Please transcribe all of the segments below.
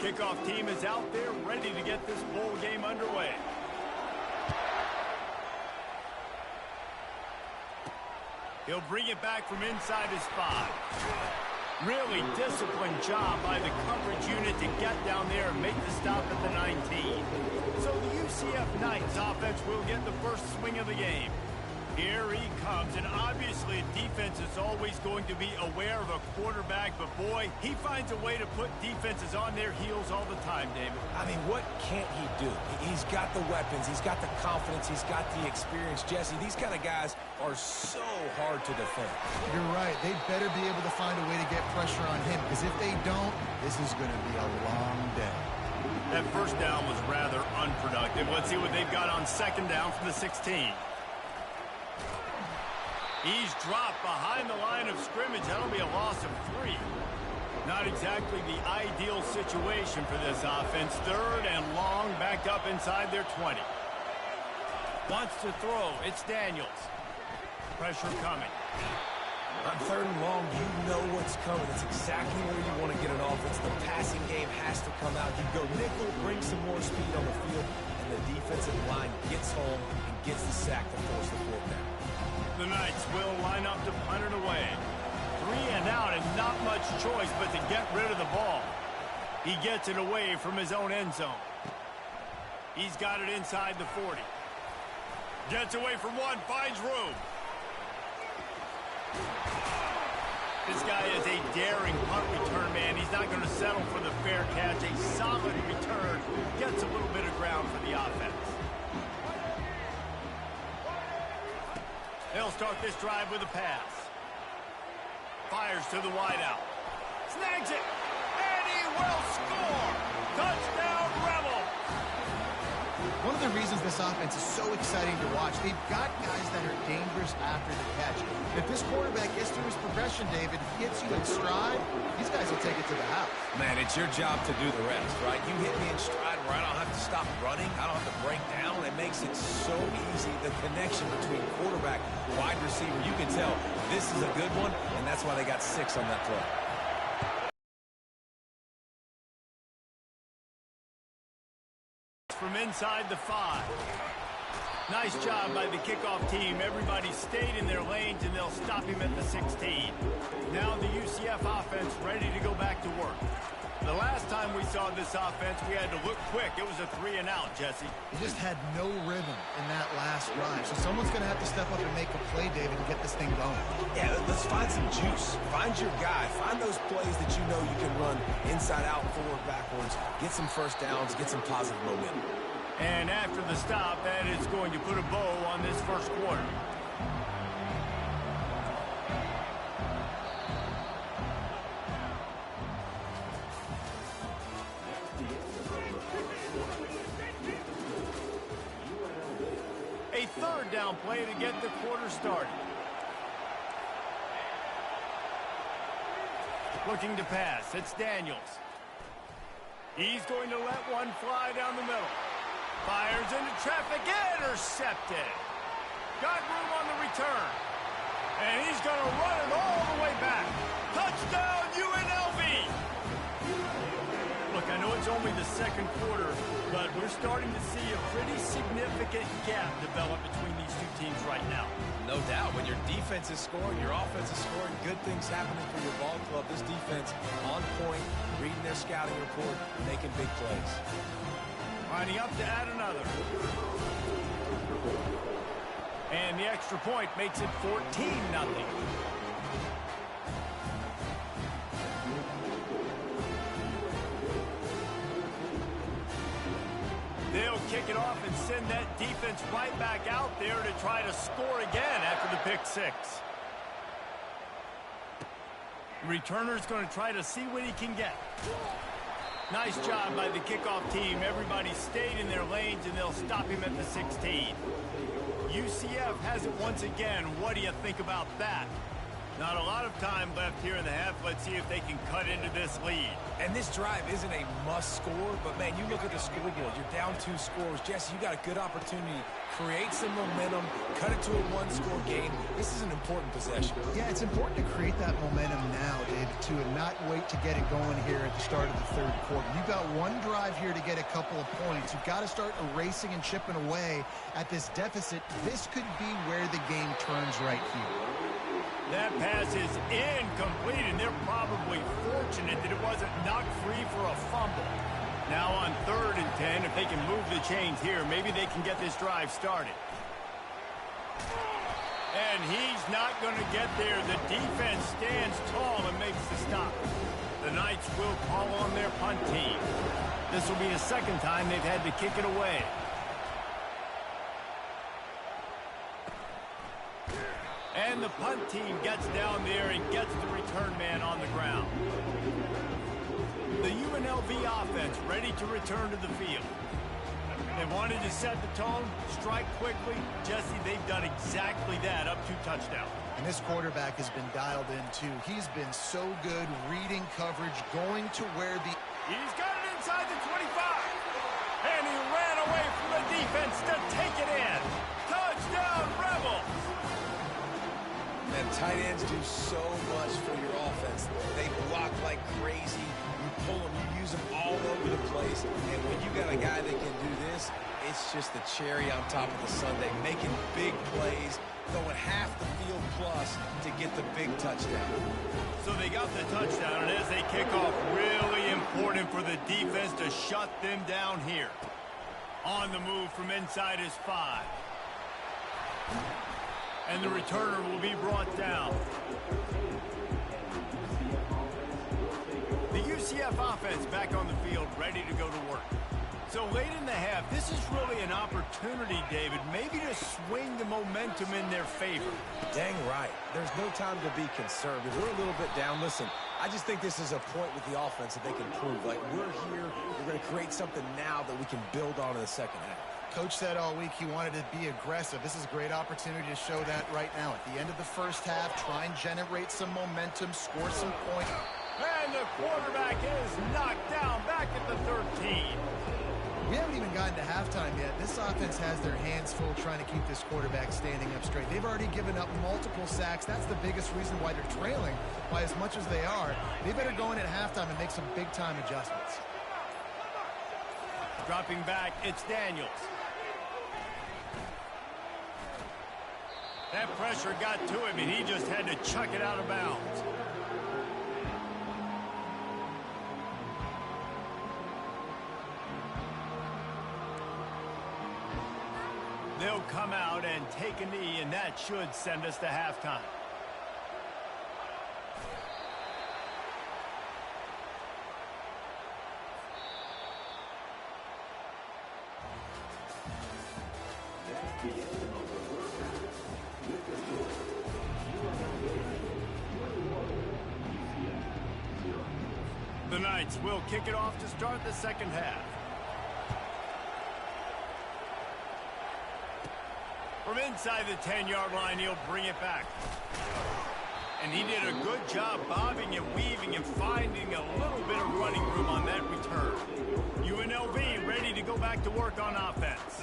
Kickoff team is out there ready to get this bowl game underway. He'll bring it back from inside his 5. Really disciplined job by the coverage unit to get down there and make the stop at the 19. So the UCF Knights offense will get the first swing of the game. Here he comes, and obviously defense is always going to be aware of a quarterback, but boy, he finds a way to put defenses on their heels all the time, David. I mean, what can't he do? He's got the weapons, he's got the confidence, he's got the experience. Jesse, these kind of guys are so hard to defend. You're right. They better be able to find a way to get pressure on him, because if they don't, this is going to be a long day. That first down was rather unproductive. Let's see what they've got on second down from the 16. He's dropped behind the line of scrimmage. That'll be a loss of 3. Not exactly the ideal situation for this offense. Third and long, backed up inside their 20. Wants to throw. It's Daniels. Pressure coming. On third and long, you know what's coming. It's exactly where you want to get an offense. The passing game has to come out. You go nickel, bring some more speed on the field, and the defensive line gets home and gets the sack to force the fourth down. The Knights will line up to punt it away. 3 and out, and not much choice but to get rid of the ball. He gets it away from his own end zone. He's got it inside the 40. Gets away from one, finds room. This guy is a daring punt return man. He's not going to settle for the fair catch. A solid return. Gets a little bit of ground for the offense. They'll start this drive with a pass. Fires to the wideout. Snags it. And he will score. Touchdown, Rebel. One of the reasons this offense is so exciting to watch, they've got guys that are dangerous after the catch. If this quarterback gets through his progression, David, hits you in stride, these guys will take it to the house. Man, it's your job to do the rest, right? You hit me in stride where I don't have to stop running. I don't have to break down. It makes it so easy. The connection between quarterback, wide receiver, you can tell this is a good one, and that's why they got 6 on that play. From inside the 5. Nice job by the kickoff team. Everybody stayed in their lanes, and they'll stop him at the 16. Now the UCF offense ready to go back to work. The last time we saw this offense, we had to look quick. It was a 3 and out, Jesse. They just had no rhythm in that last drive. So someone's going to have to step up and make a play, David, and get this thing going. Yeah, let's find some juice. Find your guy. Find those plays that you know you can run inside out, forward, backwards. Get some first downs. Get some positive momentum. And after the stop, that is going to put a bow on this first quarter. A third down play to get the quarter started. Looking to pass. It's Daniels. He's going to let one fly down the middle. Fires into traffic. Intercepted. Got room on the return. And he's going to run it all the way back. Touchdown, UNLV! Look, I know it's only the second quarter, but we're starting to see a pretty significant gap develop between these two teams right now. No doubt. When your defense is scoring, your offense is scoring, good things happening for your ball club. This defense on point, reading their scouting report, making big plays. Lining up to add another. And the extra point makes it 14-0. They'll kick it off and send that defense right back out there to try to score again after the pick 6. Returner's going to try to see what he can get. Nice job by the kickoff team. Everybody stayed in their lanes, and they'll stop him at the 16. UCF has it once again. What do you think about that? Not a lot of time left here in the half. Let's see if they can cut into this lead. And this drive isn't a must score, but, man, you look at the scoreboard. You're down 2 scores. Jesse, you got a good opportunity. Create some momentum. Cut it to a 1-score game. This is an important possession. Yeah, it's important to create that momentum now, David, too, and not wait to get it going here at the start of the third quarter. You've got one drive here to get a couple of points. You've got to start erasing and chipping away at this deficit. This could be where the game turns right here. That pass is incomplete, and they're probably fortunate that it wasn't knocked free for a fumble. Now on 3rd and 10, if they can move the chains here, maybe they can get this drive started. And he's not going to get there. The defense stands tall and makes the stop. The Knights will call on their punt team. This will be the second time they've had to kick it away. And the punt team gets down there and gets the return man on the ground. The UNLV offense ready to return to the field. They wanted to set the tone, strike quickly. Jesse, they've done exactly that, up 2 touchdowns. And this quarterback has been dialed in, too. He's been so good reading coverage, going to where the... He's got it inside the 25. And he ran away from the defense to take it in. Touchdown, Rebels! And tight ends do so much for your offense. They block like crazy. You pull them, you use them all over the place. And when you got a guy that can do this, it's just the cherry on top of the sundae, making big plays, going half the field plus to get the big touchdown. So they got the touchdown, and as they kick off, really important for the defense to shut them down here. On the move from inside his 5. And the returner will be brought down. The UCF offense back on the field, ready to go to work. So late in the half, this is really an opportunity, David, maybe to swing the momentum in their favor. Dang right. There's no time to be conservative. We're a little bit down. Listen, I just think this is a point with the offense that they can prove. Like, we're here, we're going to create something now that we can build on in the second half. Coach said all week he wanted to be aggressive. This is a great opportunity to show that right now. At the end of the first half, try and generate some momentum, score some points. And the quarterback is knocked down back at the 13. We haven't even gotten to halftime yet. This offense has their hands full trying to keep this quarterback standing up straight. They've already given up multiple sacks. That's the biggest reason why they're trailing by as much as they are. They better go in at halftime and make some big-time adjustments. Dropping back, it's Daniels. That pressure got to him, and he just had to chuck it out of bounds. They'll come out and take a knee, and that should send us to halftime. The Knights will kick it off to start the second half. From inside the 10-yard line, he'll bring it back. And he did a good job bobbing and weaving and finding a little bit of running room on that return. UNLV ready to go back to work on offense.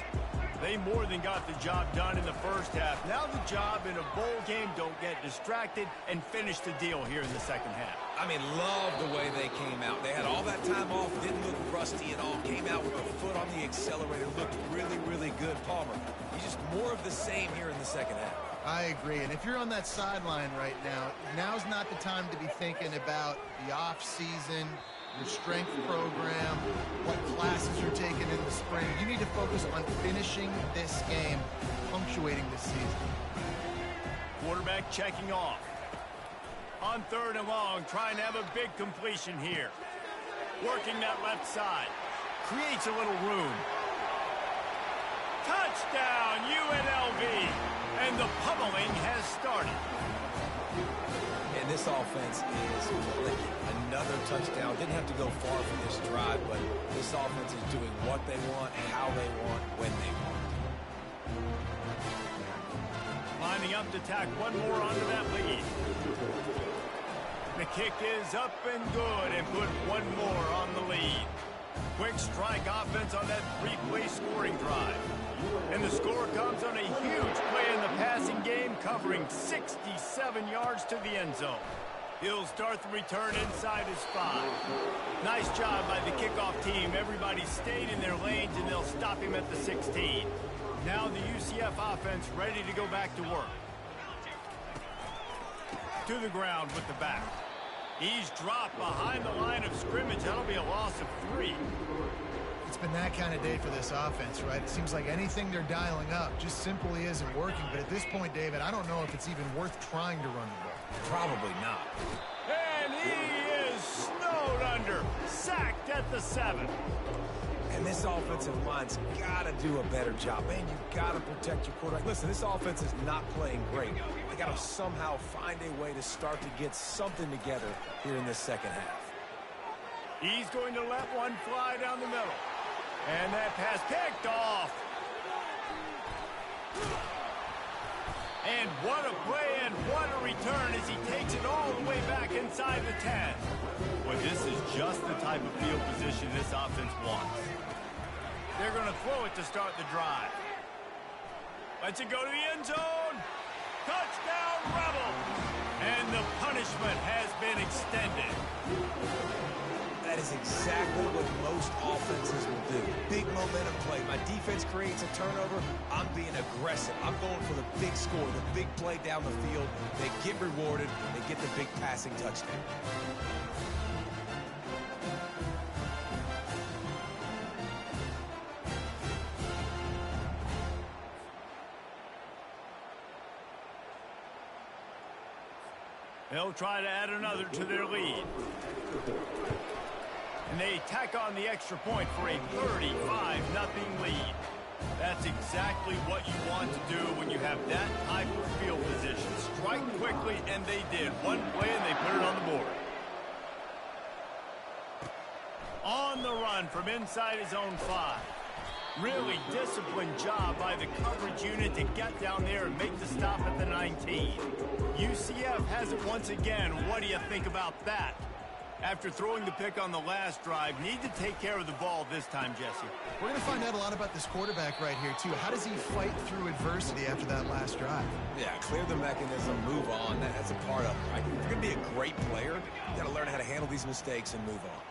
They more than got the job done in the first half. Now the job in a bowl game, don't get distracted and finish the deal here in the second half. I mean, love the way they came out. They had all that time off, didn't look rusty at all, came out with a foot on the accelerator, looked really, really good. Palmer, he's just more of the same here in the second half. I agree, and if you're on that sideline right now, now's not the time to be thinking about the off-season, your strength program, what classes you're taking in the spring. You need to focus on finishing this game, punctuating this season. Quarterback checking off. On 3rd and long, trying to have a big completion here. Working that left side. Creates a little room. Touchdown, UNLV! And the pummeling has started. And this offense is clicking. Another touchdown. Didn't have to go far for this drive, but this offense is doing what they want, how they want, when they want. Lining lining up to tack one more onto that lead. The kick is up and good and put one more on the lead. Quick strike offense on that three-play scoring drive. And the score comes on a huge play in the passing game, covering 67 yards to the end zone. He'll start the return inside his 5. Nice job by the kickoff team. Everybody stayed in their lanes, and they'll stop him at the 16. Now the UCF offense ready to go back to work. To the ground with the back. He's dropped behind the line of scrimmage. That'll be a loss of 3. It's been that kind of day for this offense, right? It seems like anything they're dialing up just simply isn't working. But at this point, David, I don't know if it's even worth trying to run the ball. Probably not. And he is snowed under. Sacked at the 7. And this offensive line's got to do a better job. Man, you got to protect your quarterback. Listen, this offense is not playing great. They got to somehow find a way to start to get something together here in this second half. He's going to let one fly down the middle. And that pass picked off. And what a play and what a return as he takes it all the way back inside the 10. Well, this is just the type of field position this offense wants. They're going to throw it to start the drive. Lets it go to the end zone. Touchdown, Rebels. And the punishment has been extended. That is exactly what most offenses will do. Big momentum play. My defense creates a turnover. I'm being aggressive. I'm going for the big score, the big play down the field. They get rewarded. They get the big passing touchdown. They'll try to add another to their lead. And they tack on the extra point for a 35-0 lead. That's exactly what you want to do when you have that type of field position. Strike quickly, and they did. One play, and they put it on the board. On the run from inside his own 5. Really disciplined job by the coverage unit to get down there and make the stop at the 19. UCF has it once again. What do you think about that? After throwing the pick on the last drive, need to take care of the ball this time, Jesse. We're going to find out a lot about this quarterback right here, too. How does he fight through adversity after that last drive? Yeah, clear the mechanism, move on. That's a part of it. Right? If you're going to be a great player, you got to learn how to handle these mistakes and move on.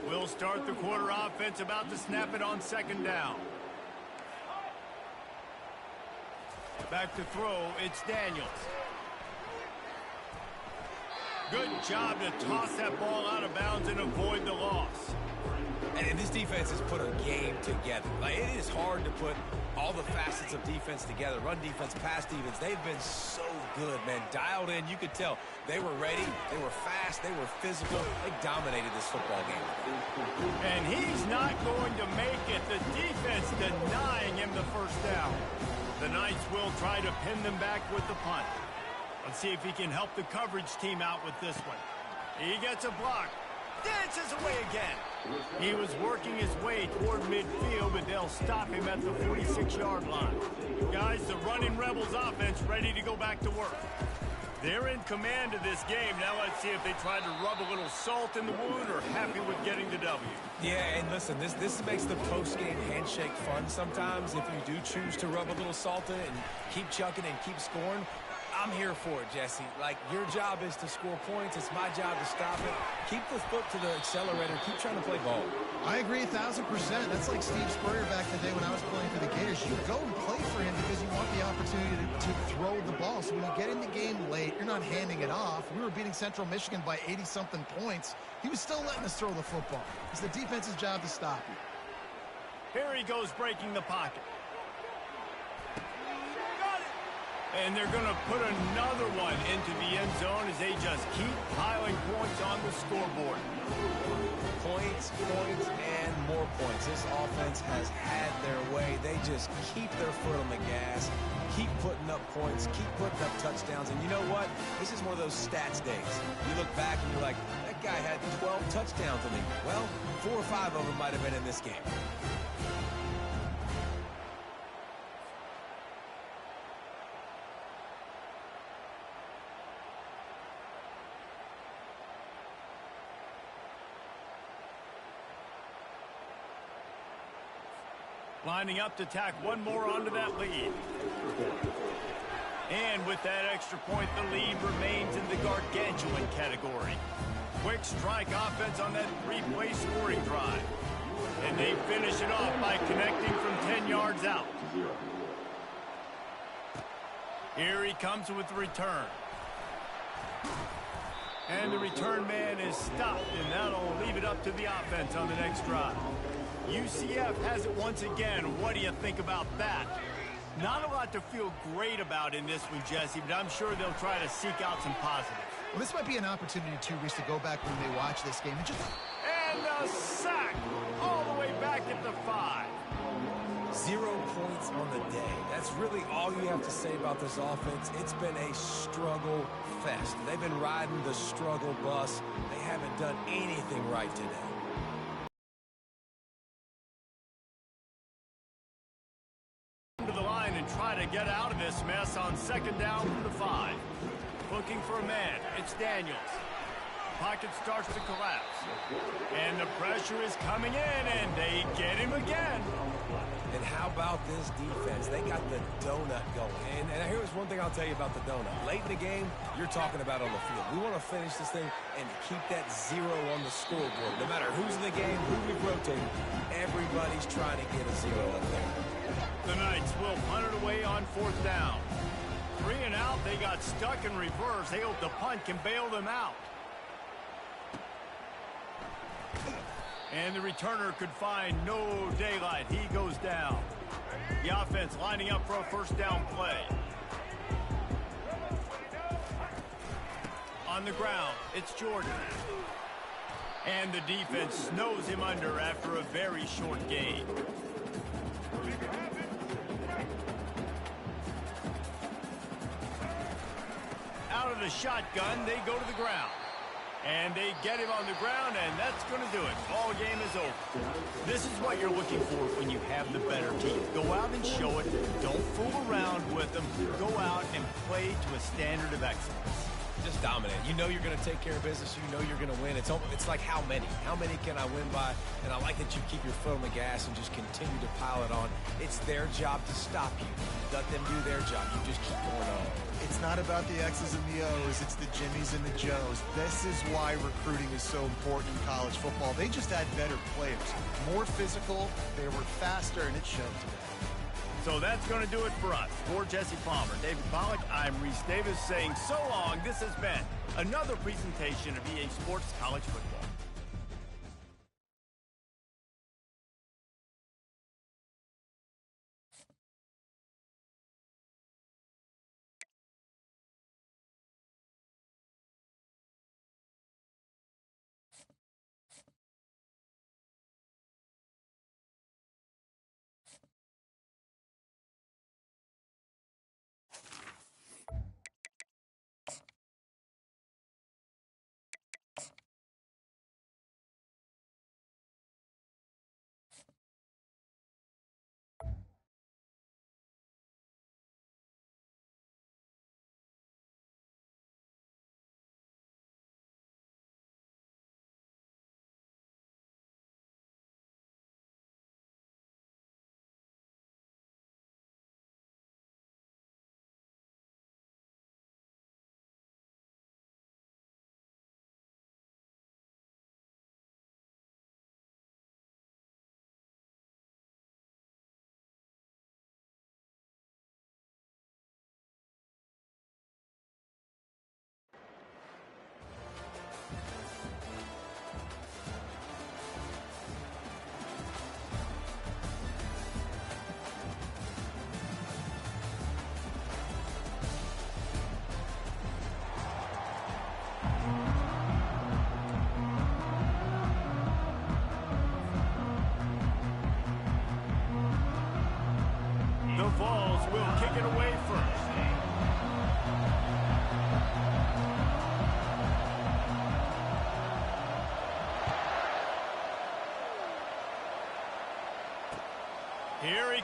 We'll start the quarter offense, about to snap it on second down. Back to throw, it's Daniels. Good job to toss that ball out of bounds and avoid the loss. And this defense has put a game together. Like, it is hard to put all the facets of defense together. Run defense, pass defense. They've been so good, man. Dialed in. You could tell they were ready. They were fast. They were physical. They dominated this football game. And he's not going to make it. The defense denying him the first down. The Knights will try to pin them back with the punt. Let's see if he can help the coverage team out with this one. He gets a block. Dances away again. He was working his way toward midfield, but they'll stop him at the 46-yard line. Guys, the running Rebels offense ready to go back to work. They're in command of this game. Now let's see if they try to rub a little salt in the wound or happy with getting the W. Yeah, and listen, this makes the post-game handshake fun sometimes if you do choose to rub a little salt in it and keep chucking and keep scoring. I'm here for it, Jesse. Like, your job is to score points. It's my job to stop it. Keep the foot to the accelerator. Keep trying to play ball. I agree 1,000%. That's like Steve Spurrier back in the day when I was playing for the Gators. You go and play for him because you want the opportunity to throw the ball. So when you get in the game late, you're not handing it off. We were beating Central Michigan by 80-something points. He was still letting us throw the football. It's the defense's job to stop you. Here he goes breaking the pocket. And they're going to put another one into the end zone as they just keep piling points on the scoreboard. Points, and more points. This offense has had their way. They just keep their foot on the gas, keep putting up points, keep putting up touchdowns. And you know what? This is one of those stats days. You look back and you're like, that guy had 12 touchdowns in it. Well, 4 or 5 of them might have been in this game. Lining up to tack one more onto that lead. And with that extra point, the lead remains in the gargantuan category. Quick strike offense on that 3-play scoring drive. And they finish it off by connecting from 10 yards out. Here he comes with the return. And the return man is stopped, and that'll leave it up to the offense on the next drive. UCF has it once again. What do you think about that? Not a lot to feel great about in this one, Jesse, but I'm sure they'll try to seek out some positives. Well, this might be an opportunity, too, Reese, to go back when they watch this game and just... And a sack all the way back at the 5. 0 points on the day. That's really all you have to say about this offense. It's been a struggle fest. They've been riding the struggle bus. They haven't done anything right today. To the line and try to get out of this mess on second down from the 5. Looking for a man. It's Daniels. Pocket starts to collapse. And the pressure is coming in, and they get him again. And how about this defense? They got the donut going. And here's one thing I'll tell you about the donut. Late in the game, you're talking about on the field. We want to finish this thing and keep that 0 on the scoreboard. No matter who's in the game, who we've rotated, everybody's trying to get a 0 up there. The Knights will punt it away on 4th down. 3 and out, they got stuck in reverse. They hope the punt can bail them out. And the returner could find no daylight. He goes down. The offense lining up for a first down play. On the ground, it's Jordan. And the defense snows him under after a very short gain. Out of the shotgun, they go to the ground. And they get him on the ground, and that's going to do it. Ball game is over. This is what you're looking for when you have the better team. Go out and show it. Don't fool around with them. Go out and play to a standard of excellence. Just dominate. You know you're going to take care of business. You know you're going to win. It's like how many? How many can I win by? And I like that you keep your foot on the gas and just continue to pile it on. It's their job to stop you. Let them do their job. You just keep going on. It's not about the X's and the O's. It's the Jimmies and the Joes. This is why recruiting is so important in college football. They just had better players. More physical. They were faster, and it showed today. So that's going to do it for us. For Jesse Palmer, David Pollack, I'm Reese Davis saying so long. This has been another presentation of EA Sports College Football.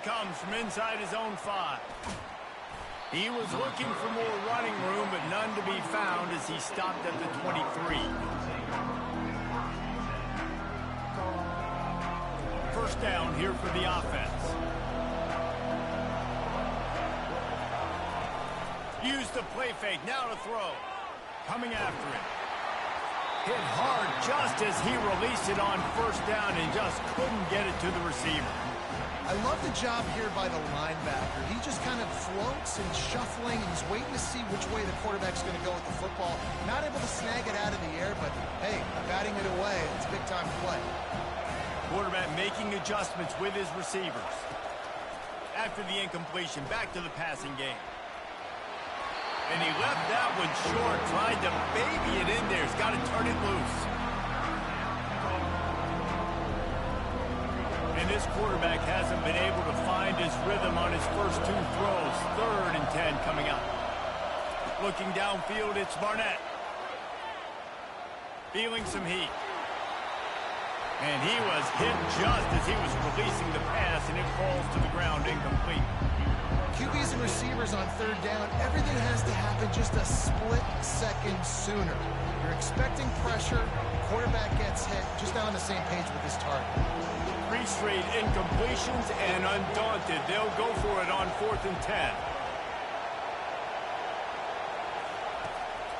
comes from inside his own 5. He was looking for more running room, but none to be found as he stopped at the 23. First down here for the offense. Use the play fake, now to throw. Coming after it. Hit hard just as he released it on first down and just couldn't get it to the receiver. I love the job here by the linebacker. He just kind of floats and shuffling. He's waiting to see which way the quarterback's going to go with the football. Not able to snag it out of the air, but hey, batting it away, it's a big-time play. Quarterback making adjustments with his receivers. After the incompletion, back to the passing game. And he left that one short, tried to baby it in there. He's got to turn it loose. And this quarterback hasn't been able to find his rhythm on his first 2 throws. 3rd and 10 coming up. Looking downfield, it's Barnett. Feeling some heat. And he was hit just as he was releasing the pass, and it falls to the ground incomplete. QBs and receivers on 3rd down, everything has to happen just a split second sooner. You're expecting pressure, quarterback gets hit, just not on the same page with his target. 3 straight incompletions, and undaunted, they'll go for it on 4th and 10.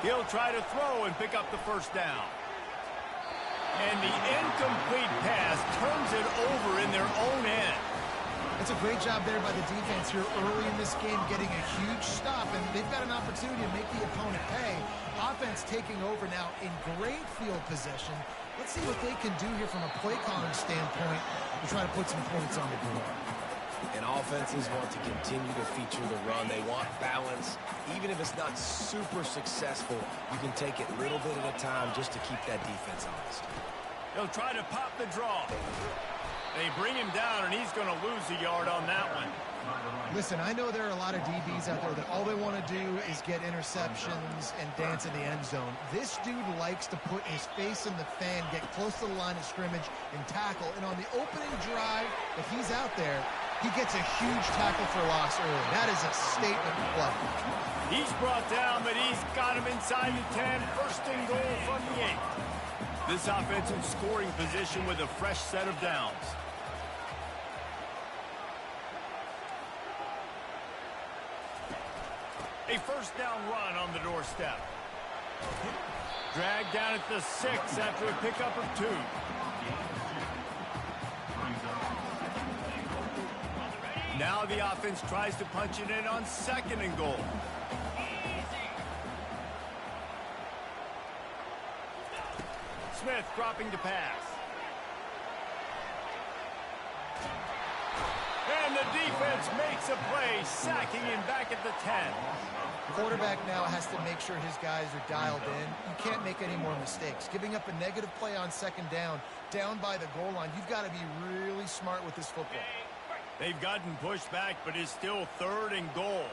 He'll try to throw and pick up the first down. And the incomplete pass turns it over in their own end. It's a great job there by the defense here early in this game, getting a huge stop, and they've got an opportunity to make the opponent pay. Offense taking over now in great field position. Let's see what they can do here from a play calling standpoint to try to put some points on the board. And offenses want to continue to feature the run. They want balance. Even if it's not super successful, you can take it little bit at a time just to keep that defense honest. He'll try to pop the draw. They bring him down, and he's going to lose a yard on that one. Listen, I know there are a lot of DBs out there that all they want to do is get interceptions and dance in the end zone. This dude likes to put his face in the fan, get close to the line of scrimmage, and tackle. And on the opening drive, if he's out there, he gets a huge tackle for loss early. That is a statement play. He's brought down, but he's got him inside the 10. First and goal from the 8. This offensive scoring position with a fresh set of downs. A first down run on the doorstep. Dragged down at the 6 after a pickup of 2. Now the offense tries to punch it in on 2nd and goal. Smith dropping to pass. And the defense makes a play, sacking him back at the 10. Quarterback now has to make sure his guys are dialed in. You can't make any more mistakes. Giving up a negative play on 2nd down by the goal line, you've got to be really smart with this football. They've gotten pushed back, but it's still 3rd and goal.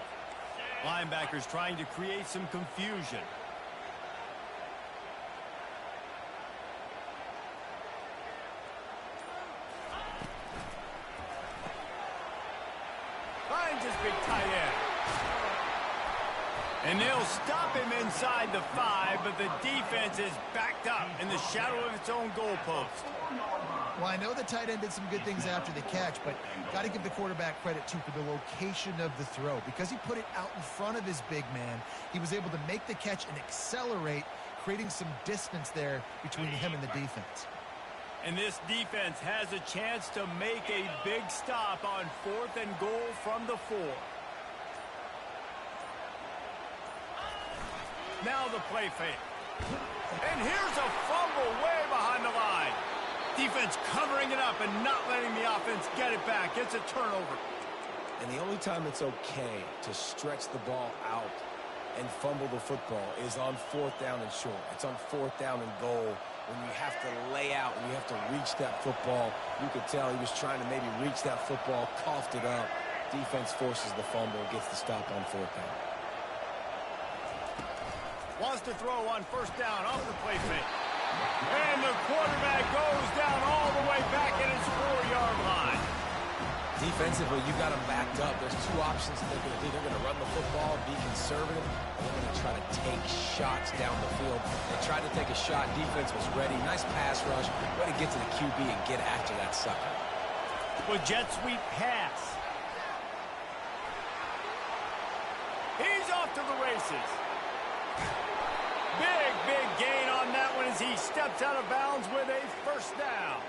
Linebackers trying to create some confusion. Finds his big tight end. And they'll stop him inside the 5, but the defense is backed up in the shadow of its own goalpost. Well, I know the tight end did some good things after the catch, but got to give the quarterback credit, too, for the location of the throw. Because he put it out in front of his big man, he was able to make the catch and accelerate, creating some distance there between him and the defense. And this defense has a chance to make a big stop on 4th and goal from the 4. Now the play fake. And here's a fumble way behind the line. Defense covering it up and not letting the offense get it back. It's a turnover. And the only time it's okay to stretch the ball out and fumble the football is on 4th down and short. It's on 4th down and goal when you have to lay out and you have to reach that football. You could tell he was trying to maybe reach that football, coughed it up. Defense forces the fumble, gets the stop on 4th down. Wants to throw on 1st down off the play fake. And the quarterback goes down all the way back at his 4-yard line. Defensively, you got them backed up. There's two options that they're going to do. They're going to run the football, be conservative, and they're going to try to take shots down the field. They tried to take a shot. Defense was ready. Nice pass rush. Way to get to the QB and get after that sucker. Well, jet sweep pass. He's off to the races. Big gain on that one as he steps out of bounds with a first down.